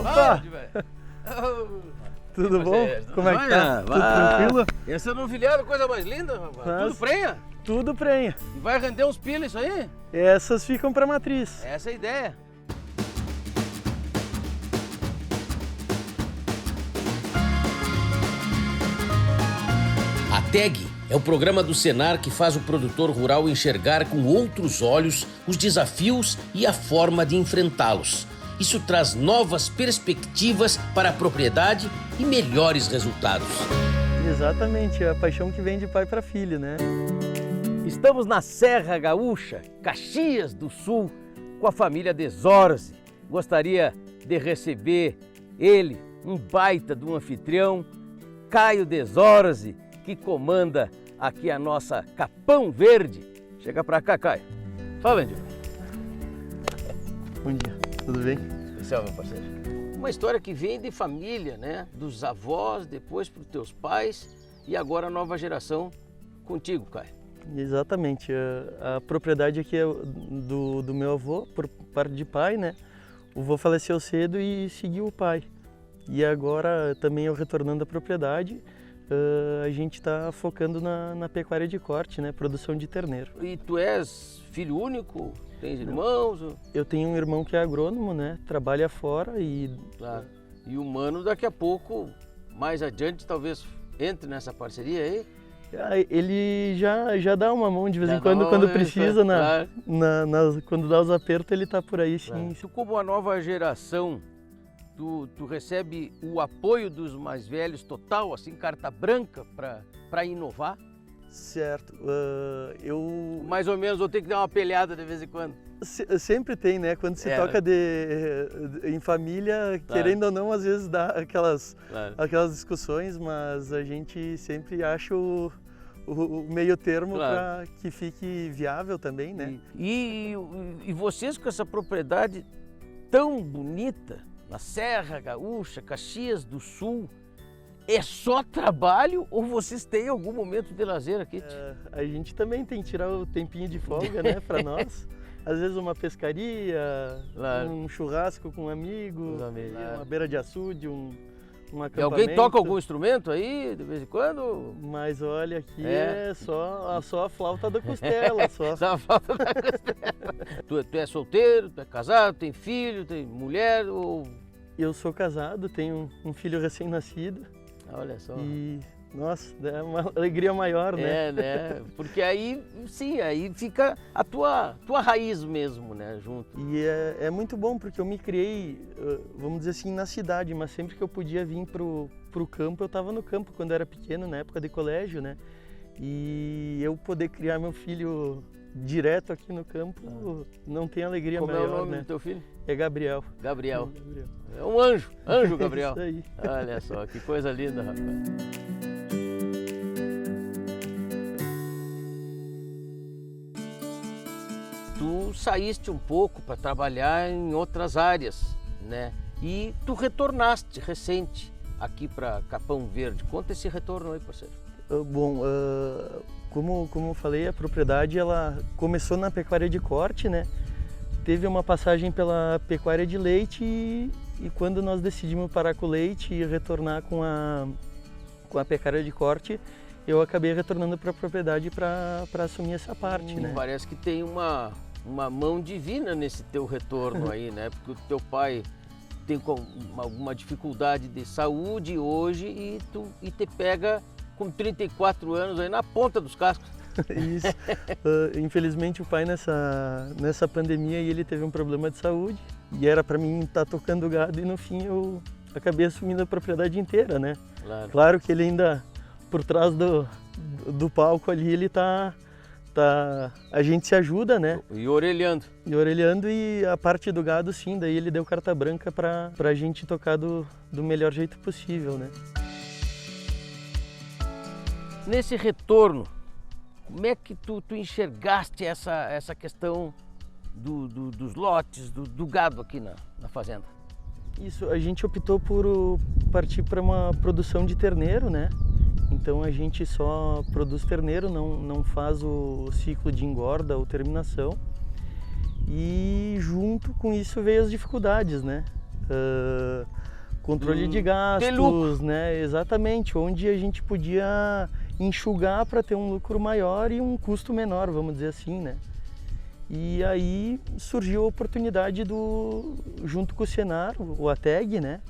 Opa! Tudo bom? Como é que tá? Tudo tranquilo? Esse é novilhado, coisa mais linda, rapaz. Tudo prenha? Tudo prenha. E vai render uns pilos isso aí? Essas ficam para matriz. Essa é a ideia. A TEG é o programa do Senar que faz o produtor rural enxergar com outros olhos os desafios e a forma de enfrentá-los. Isso traz novas perspectivas para a propriedade e melhores resultados. Exatamente, é a paixão que vem de pai para filho, né? Estamos na Serra Gaúcha, Caxias do Sul, com a família Desorze. Gostaria de receber ele, um baita de um anfitrião, Caio Desorze, que comanda aqui a nossa Capão Verde. Chega pra cá, Caio. Fala, Andy. Bom dia, tudo bem? Especial, meu parceiro. Uma história que vem de família, né? Dos avós, depois para os teus pais e agora a nova geração contigo, Caio. Exatamente, a propriedade aqui é do meu avô, por parte de pai, né? O avô faleceu cedo e seguiu o pai. E agora também eu retornando à propriedade, a gente está focando na pecuária de corte, né? Produção de terneiro. E tu és filho único? Tens irmãos? Eu tenho um irmão que é agrônomo, né? Trabalha fora e... Claro. E o Mano daqui a pouco, mais adiante, talvez entre nessa parceria aí? Ele já dá uma mão de vez em quando precisa, claro. Quando dá os apertos ele está por aí, sim. Claro. Tu, como a nova geração, tu recebe o apoio dos mais velhos total, assim, carta branca para inovar? Certo. Mais ou menos, eu tenho que dar uma pelhada de vez em quando. Sempre tem, né? Quando se toca em família, claro. Querendo ou não, às vezes dá aquelas discussões, mas a gente sempre acha o meio termo, claro, para que fique viável também, né? E vocês com essa propriedade tão bonita, na Serra Gaúcha, Caxias do Sul, é só trabalho ou vocês têm algum momento de lazer aqui? A gente também tem que tirar o tempinho de folga, né, para nós. Às vezes uma pescaria, claro, um churrasco com amigos, uma beira de açude, um acampamento. E alguém toca algum instrumento aí, de vez em quando? Mas olha, aqui é só a flauta da costela. Só a flauta da costela. Tu é solteiro, tu é casado, tem filho, tem mulher ou... Eu sou casado, tenho um filho recém-nascido. Olha só. E, nossa, é uma alegria maior, né? É, né? Porque aí, sim, aí fica a tua raiz mesmo, né, junto. E é muito bom, porque eu me criei, vamos dizer assim, na cidade, mas sempre que eu podia vir pro campo, eu estava no campo quando eu era pequeno, na época de colégio, né? E eu poder criar meu filho direto aqui no campo, não tem alegria maior, né? Como é o nome do teu filho? É Gabriel. Gabriel. É um anjo Gabriel. Isso aí. Olha só, que coisa linda, rapaz. Tu saíste um pouco para trabalhar em outras áreas, né? E tu retornaste recente aqui para Capão Verde. Conta esse retorno aí, parceiro. Bom, como eu falei, a propriedade ela começou na pecuária de corte, né? Teve uma passagem pela pecuária de leite e quando nós decidimos parar com o leite e retornar com a pecuária de corte, eu acabei retornando para a propriedade para assumir essa parte, né? Parece que tem uma mão divina nesse teu retorno aí, né? Porque o teu pai tem alguma dificuldade de saúde hoje e te pega com 34 anos aí na ponta dos cascos. Isso. Infelizmente o pai nessa pandemia ele teve um problema de saúde e era para mim estar tocando gado e no fim eu acabei assumindo a propriedade inteira, né? Claro que ele ainda por trás do palco ali ele tá a gente se ajuda, né? E orelhando. E a parte do gado sim, daí ele deu carta branca pra gente tocar do melhor jeito possível, né? Nesse retorno, como é que tu enxergaste essa questão dos lotes, do gado aqui na fazenda? Isso, a gente optou por partir para uma produção de terneiro, né? Então a gente só produz terneiro, não faz o ciclo de engorda ou terminação. E junto com isso veio as dificuldades, né? controle de gastos, né? Exatamente, onde a gente podia enxugar para ter um lucro maior e um custo menor, vamos dizer assim, né? E aí surgiu a oportunidade junto com o Senar, o ATEG, né?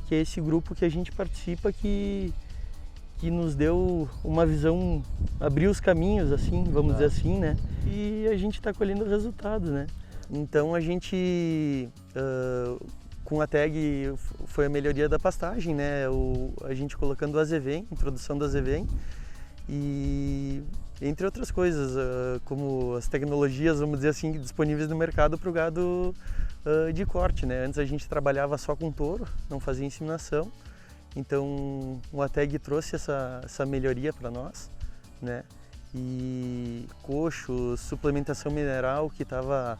Que é esse grupo que a gente participa que nos deu uma visão, abriu os caminhos, assim, vamos dizer assim, né? E a gente está colhendo resultados, né? Então a gente, com a ATEG, foi a melhoria da pastagem, né? A gente colocando o Azevém, introdução do Azevém, e entre outras coisas, como as tecnologias, vamos dizer assim, disponíveis no mercado para o gado de corte, né? Antes a gente trabalhava só com touro, não fazia inseminação, então o ATEG trouxe essa melhoria para nós, né? E coxo, suplementação mineral que estava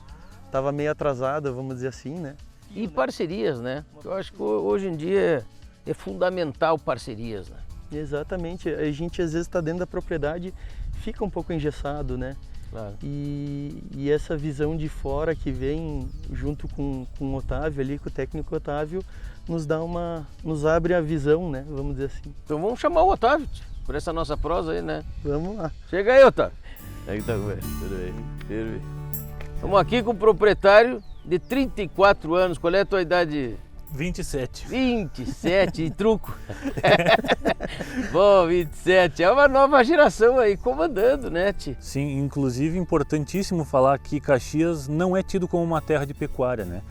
meio atrasada, vamos dizer assim, né? E parcerias, né? Eu acho que hoje em dia é fundamental parcerias, né? Exatamente, a gente às vezes está dentro da propriedade, fica um pouco engessado, né? Claro. E essa visão de fora que vem junto com o Otávio ali, com o técnico Otávio, nos abre a visão, né? Vamos dizer assim. Então vamos chamar o Otávio por essa nossa prosa aí, né? Vamos lá. Chega aí, Otávio. Aí tá, tudo bem. Estamos aqui com o proprietário de 34 anos. Qual é a tua idade? 27. 27 e truco. Bom, 27. É uma nova geração aí comandando, né, Ti? Sim, inclusive importantíssimo falar que Caxias não é tido como uma terra de pecuária, né?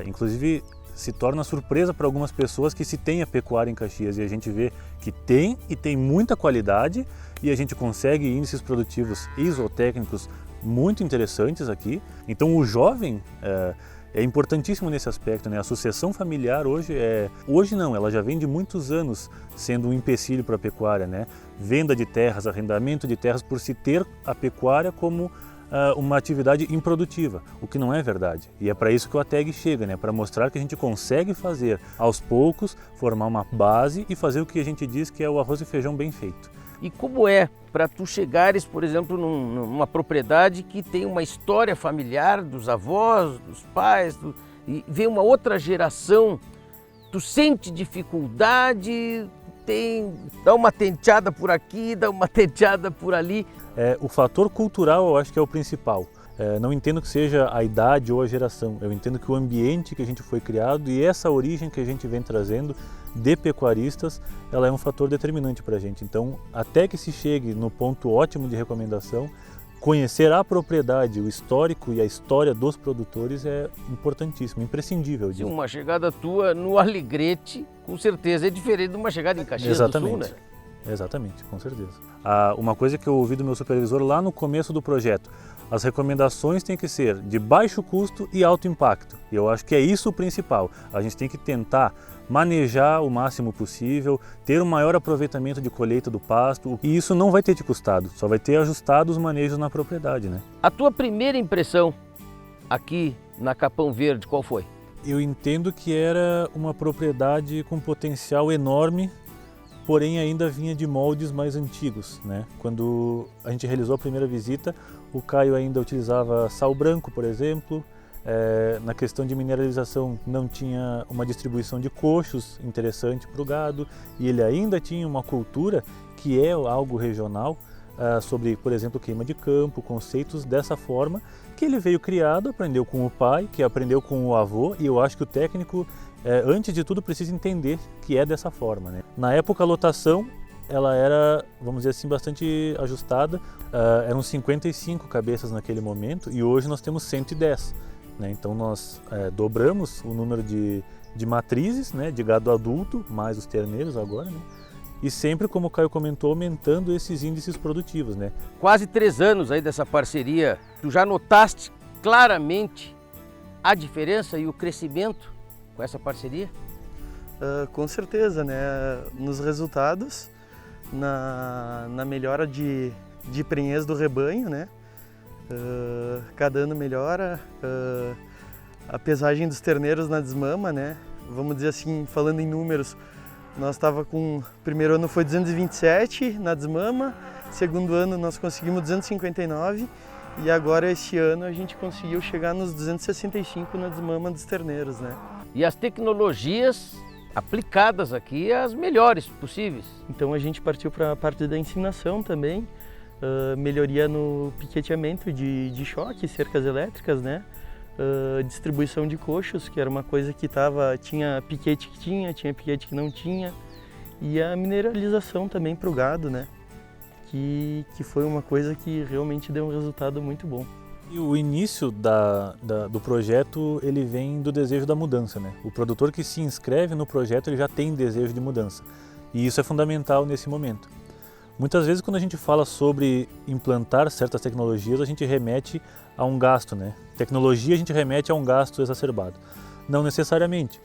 Inclusive se torna surpresa para algumas pessoas que se tenha pecuária em Caxias, e a gente vê que tem, e tem muita qualidade, e a gente consegue índices produtivos isotécnicos muito interessantes aqui. Então o jovem é importantíssimo nesse aspecto, né? A sucessão familiar hoje não, ela já vem de muitos anos sendo um empecilho para a pecuária, né? Venda de terras, arrendamento de terras, por se ter a pecuária como uma atividade improdutiva, o que não é verdade. E é para isso que o ATEG chega, né? Para mostrar que a gente consegue fazer aos poucos, formar uma base e fazer o que a gente diz que é o arroz e feijão bem feito. E como é para tu chegares, por exemplo, numa propriedade que tem uma história familiar dos avós, dos pais, e vem uma outra geração, tu sente dificuldade, dá uma tenteada por aqui, dá uma tenteada por ali. O fator cultural eu acho que é o principal. Não entendo que seja a idade ou a geração, eu entendo que o ambiente que a gente foi criado e essa origem que a gente vem trazendo de pecuaristas, ela é um fator determinante para a gente. Então, até que se chegue no ponto ótimo de recomendação, conhecer a propriedade, o histórico e a história dos produtores é importantíssimo, imprescindível. Uma chegada tua no Alegrete, com certeza, é diferente de uma chegada em Caxias do Sul, né? Exatamente, com certeza. Uma coisa que eu ouvi do meu supervisor lá no começo do projeto, as recomendações têm que ser de baixo custo e alto impacto. E eu acho que é isso o principal. A gente tem que tentar manejar o máximo possível, ter um maior aproveitamento de colheita do pasto, e isso não vai ter te custado, só vai ter ajustado os manejos na propriedade, né? A tua primeira impressão aqui na Capão Verde, qual foi? Eu entendo que era uma propriedade com potencial enorme, porém ainda vinha de moldes mais antigos, né? Quando a gente realizou a primeira visita, o Caio ainda utilizava sal branco, por exemplo. Na questão de mineralização não tinha uma distribuição de coxos interessante para o gado, e ele ainda tinha uma cultura que é algo regional, sobre, por exemplo, queima de campo, conceitos dessa forma, que ele veio criado, aprendeu com o pai, que aprendeu com o avô, e eu acho que o técnico, antes de tudo, precisa entender que é dessa forma, né? Na época, a lotação, ela era, vamos dizer assim, bastante ajustada, eram 55 cabeças naquele momento, e hoje nós temos 110. Né? Então nós dobramos o número de matrizes, né? De gado adulto, mais os terneiros agora, né? E sempre, como o Caio comentou, aumentando esses índices produtivos, né? Quase 3 anos aí dessa parceria, tu já notaste claramente a diferença e o crescimento com essa parceria? Com certeza, né? Nos resultados, na melhora de prenhez do rebanho, né? Cada ano melhora, a pesagem dos terneiros na desmama, né? Vamos dizer assim, falando em números, nós estava com, o primeiro ano foi 227 na desmama, segundo ano nós conseguimos 259 e agora este ano a gente conseguiu chegar nos 265 na desmama dos terneiros, né? e as tecnologias aplicadas aqui as melhores possíveis. Então a gente partiu para a parte da ensinação também, melhoria no piqueteamento de choque, cercas elétricas, né? Distribuição de coxos, que era uma coisa que tinha piquete que tinha piquete que não tinha, e a mineralização também para o gado, né? Que foi uma coisa que realmente deu um resultado muito bom. E o início do projeto, ele vem do desejo da mudança, né? O produtor que se inscreve no projeto, ele já tem desejo de mudança. E isso é fundamental nesse momento. Muitas vezes, quando a gente fala sobre implantar certas tecnologias, a gente remete a um gasto, né? Tecnologia, a gente remete a um gasto exacerbado. Não necessariamente.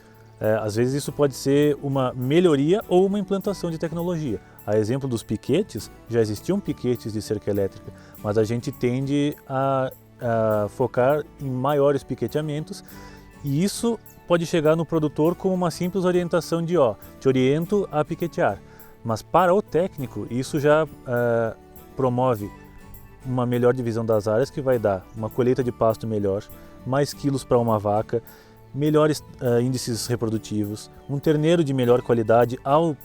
Às vezes isso pode ser uma melhoria ou uma implantação de tecnologia. A exemplo dos piquetes, já existiam piquetes de cerca elétrica, mas a gente tende a focar em maiores piqueteamentos, e isso pode chegar no produtor como uma simples orientação de te oriento a piquetear. Mas para o técnico, isso já promove uma melhor divisão das áreas, que vai dar uma colheita de pasto melhor, mais quilos para uma vaca, melhores índices reprodutivos, um terneiro de melhor qualidade ao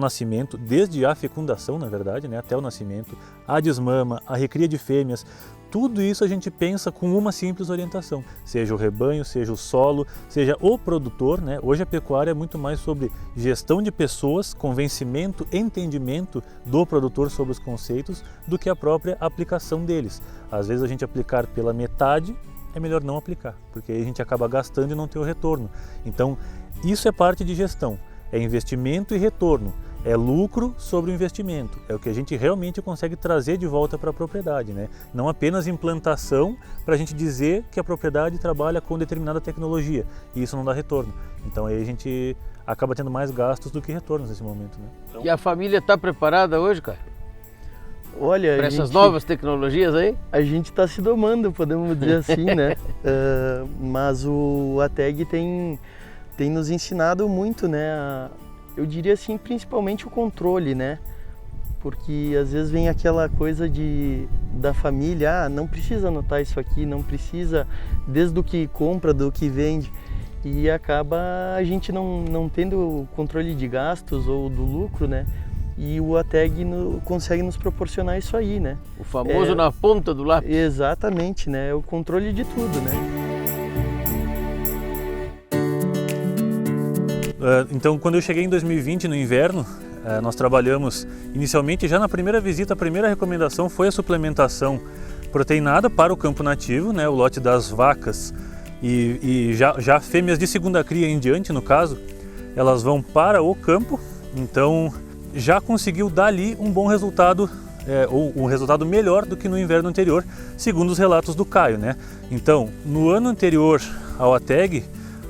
nascimento, desde a fecundação, na verdade, né, até o nascimento, a desmama, a recria de fêmeas. Tudo isso a gente pensa com uma simples orientação, seja o rebanho, seja o solo, seja o produtor, né? Hoje a pecuária é muito mais sobre gestão de pessoas, convencimento, entendimento do produtor sobre os conceitos, do que a própria aplicação deles. Às vezes a gente aplicar pela metade, é melhor não aplicar, porque aí a gente acaba gastando e não tem o retorno. Então, isso é parte de gestão, é investimento e retorno. É lucro sobre o investimento, é o que a gente realmente consegue trazer de volta para a propriedade, né? Não apenas implantação para a gente dizer que a propriedade trabalha com determinada tecnologia e isso não dá retorno. Então aí a gente acaba tendo mais gastos do que retornos nesse momento, né? Então... E a família está preparada hoje, cara? Olha, para essas novas tecnologias aí? A gente está se domando, podemos dizer assim, né? Mas o ATEG tem nos ensinado muito, né? Eu diria assim, principalmente o controle, né? Porque às vezes vem aquela coisa da família, não precisa anotar isso aqui, não precisa, desde o que compra, do que vende. E acaba a gente não tendo controle de gastos ou do lucro, né? E o ATEG consegue nos proporcionar isso aí, né? O famoso na ponta do lápis. Exatamente, né? É o controle de tudo, né? Então, quando eu cheguei em 2020, no inverno, nós trabalhamos inicialmente, já na primeira visita, a primeira recomendação foi a suplementação proteinada para o campo nativo, né, o lote das vacas e já fêmeas de segunda cria em diante, no caso, elas vão para o campo, então já conseguiu dar ali um bom resultado, ou um resultado melhor do que no inverno anterior, segundo os relatos do Caio, né? Então, no ano anterior ao ATEG,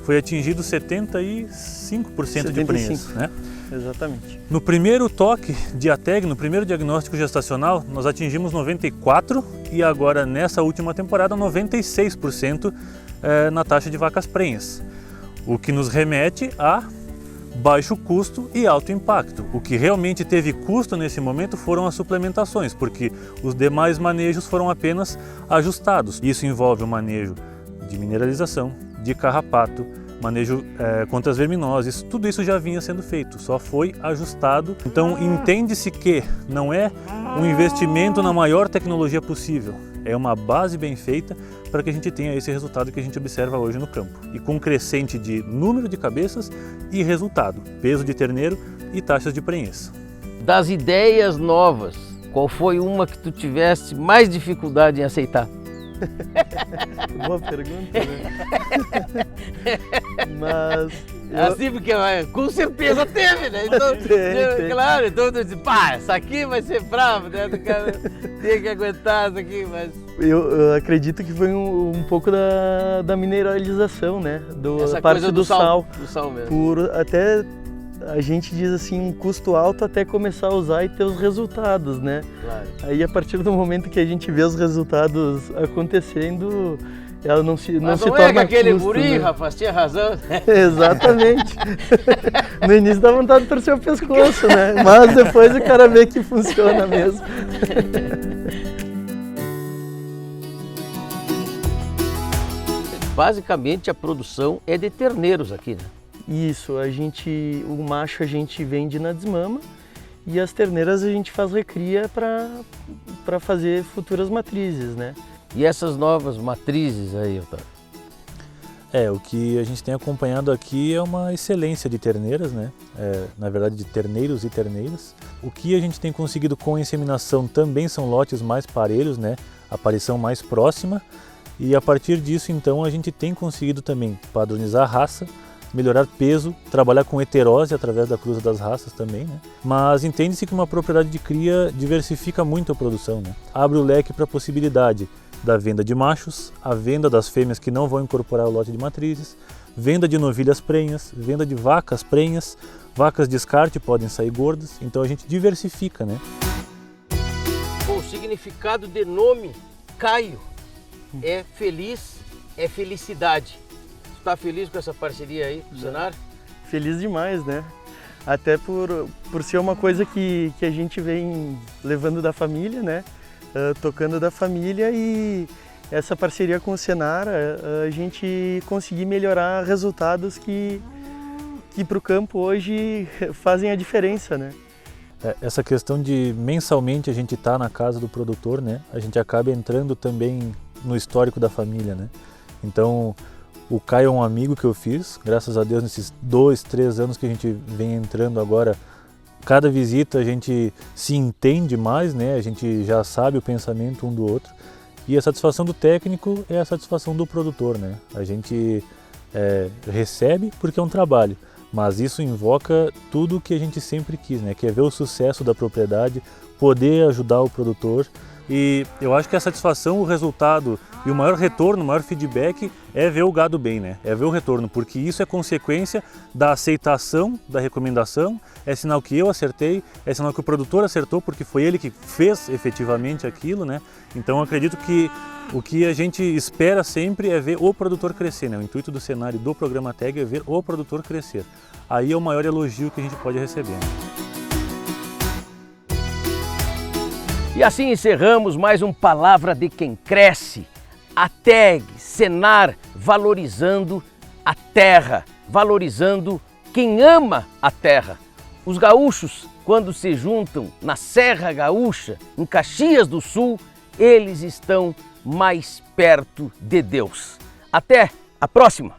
foi atingido 75% de prenhas, né? Exatamente. No primeiro toque de ATEG, no primeiro diagnóstico gestacional, nós atingimos 94% e agora nessa última temporada 96% na taxa de vacas prenhas, o que nos remete a baixo custo e alto impacto. O que realmente teve custo nesse momento foram as suplementações, porque os demais manejos foram apenas ajustados. Isso envolve o manejo de mineralização, de carrapato, manejo contra as verminoses, tudo isso já vinha sendo feito, só foi ajustado. Então entende-se que não é um investimento na maior tecnologia possível, é uma base bem feita para que a gente tenha esse resultado que a gente observa hoje no campo. E com crescente de número de cabeças e resultado, peso de terneiro e taxas de prenhez. Das ideias novas, qual foi uma que tu tivesse mais dificuldade em aceitar? Boa pergunta, né? Mas... Assim, porque com certeza teve, né? Então, tem. Claro, então eu disse, essa aqui vai ser bravo, né? O cara tem que aguentar isso aqui, mas... Eu acredito que foi um pouco da mineralização, né? Essa da parte coisa do sal. Do sal mesmo. Por até... A gente diz assim, um custo alto até começar a usar e ter os resultados, né? Claro. Aí a partir do momento que a gente vê os resultados acontecendo, ela não se Mas não não se torna aquele custo, guri, né? rapaz, tinha razão. Exatamente. No início dá vontade de torcer o pescoço, né? Mas depois o cara vê que funciona mesmo. basicamente a produção é de terneiros aqui, né? Isso, o macho a gente vende na desmama e as terneiras a gente faz recria para fazer futuras matrizes, né? E essas novas matrizes aí, Otávio? O que a gente tem acompanhado aqui é uma excelência de terneiras, né? Na verdade, de terneiros e terneiras. O que a gente tem conseguido com a inseminação também são lotes mais parelhos, né? Aparição mais próxima. E a partir disso, então, a gente tem conseguido também padronizar a raça, melhorar peso, trabalhar com heterose através da cruza das raças também, né? Mas entende-se que uma propriedade de cria diversifica muito a produção, né? Abre o leque para a possibilidade da venda de machos, a venda das fêmeas que não vão incorporar o lote de matrizes, venda de novilhas prenhas, venda de vacas prenhas, vacas descarte podem sair gordas, então a gente diversifica, né? O significado de nome Caio é feliz, é felicidade. Tu tá feliz com essa parceria aí com o Senar? Feliz demais, né? Até por ser uma coisa que a gente vem levando da família, né? Tocando da família, e essa parceria com o Senar, a gente conseguir melhorar resultados que para o campo hoje fazem a diferença, né? Essa questão de mensalmente a gente estar na casa do produtor, né? A gente acaba entrando também no histórico da família, né? Então, o Caio é um amigo que eu fiz, graças a Deus, nesses 2, 3 anos que a gente vem entrando agora. Cada visita a gente se entende mais, né? A gente já sabe o pensamento um do outro. E a satisfação do técnico é a satisfação do produtor, né? A gente recebe porque é um trabalho, mas isso invoca tudo o que a gente sempre quis, né? Que é ver o sucesso da propriedade, poder ajudar o produtor. E eu acho que a satisfação, o resultado e o maior retorno, o maior feedback é ver o gado bem, né? É ver o retorno, porque isso é consequência da aceitação da recomendação, é sinal que eu acertei, é sinal que o produtor acertou, porque foi ele que fez efetivamente aquilo, né? Então eu acredito que o que a gente espera sempre é ver o produtor crescer, né? O intuito do cenário do programa TAG é ver o produtor crescer. Aí é o maior elogio que a gente pode receber, né? E assim encerramos mais um Palavra de Quem Cresce. A TAG, Senar, valorizando a terra, valorizando quem ama a terra. Os gaúchos, quando se juntam na Serra Gaúcha, em Caxias do Sul, eles estão mais perto de Deus. Até a próxima!